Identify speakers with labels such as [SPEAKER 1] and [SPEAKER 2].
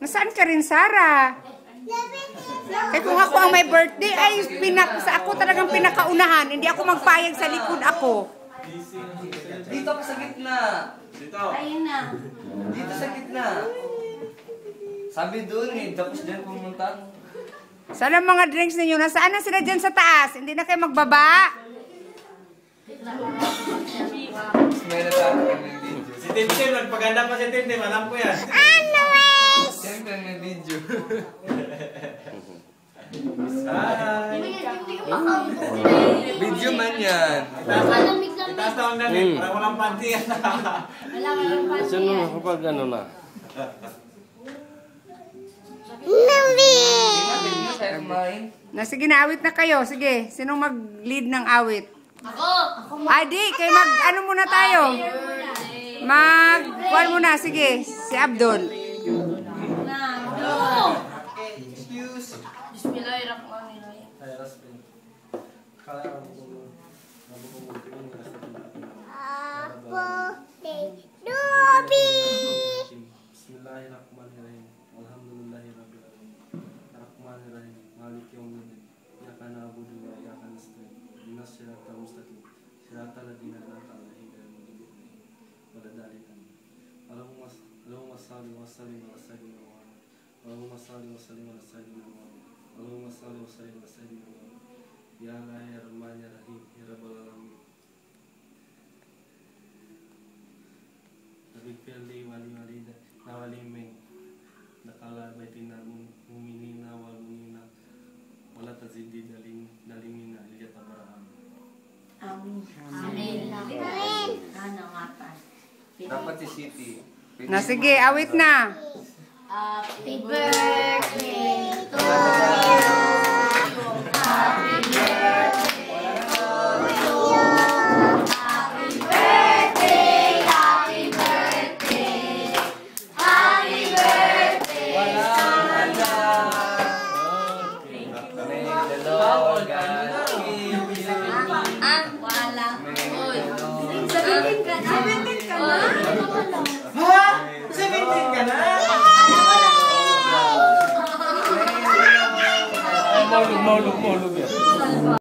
[SPEAKER 1] Nasaan ka rin, Sarah? Kaya kung ako ang may birthday, ay sa ako talagang pinakaunahan. Hindi ako magpayag sa likod ako.
[SPEAKER 2] Dito ka sa gitna. Dito.
[SPEAKER 3] Ayun na.
[SPEAKER 2] Dito sa gitna. Sabi doon eh, tapos dyan pumunta.
[SPEAKER 1] Saan ang mga drinks ninyo? Nasaan na sila dyan sa taas? Hindi na kayo magbaba?
[SPEAKER 2] May natapos kami ng video.
[SPEAKER 4] Si Tim, nagpaganda pa si Tim, alam ko yan.
[SPEAKER 2] Siyempre may video. Video man yan.
[SPEAKER 4] Itaas na ang galing, parang walang panty yan.
[SPEAKER 3] Walang panty.
[SPEAKER 5] Saan mo kapag ano na?
[SPEAKER 1] Sige na, awit na kayo. Sige, sinong mag-lead ng awit?
[SPEAKER 3] Ako!
[SPEAKER 1] Adi, kayo ano muna tayo? Kuwan muna, sige. Si Abdul.
[SPEAKER 2] Excuse.
[SPEAKER 3] Bismillahirrahmanirrahim.
[SPEAKER 5] Bismillahirrahmanirrahim. Alhamdulillahirabbil alamin. Arrahmanirrahim. Maliki yaumiddin. Iyyaka na'budu wa iyyaka nasta'in. Ihdinas siratal mustaqim. Siratal ladzina an'amta 'alaihim ghairil maghdubi 'alaihim waladdallin. Allahumma shalli wa sallim ala sayyidina Muhammad. Allahumma shalli wa sallim ala sayyidina Muhammad. Allahumma shalli wa sallim ala sayyidina Muhammad. Ya Allah ya Rahman ya Rahim ya Rabbal alamin. Nabi firli wali walida nawali min nakala baitina mu'minina wal mu'minat wala tazidi dalimina iyatabaraham.
[SPEAKER 3] Amin. Amin. Ano nga pa?
[SPEAKER 2] Dapat si City.
[SPEAKER 1] Sige, awit na.
[SPEAKER 3] Happy birthday to you. Happy birthday to you. Happy birthday, happy birthday. Happy birthday. Walang sabihin ka na.
[SPEAKER 4] Ha? 17 ka na?
[SPEAKER 5] Maulog yan.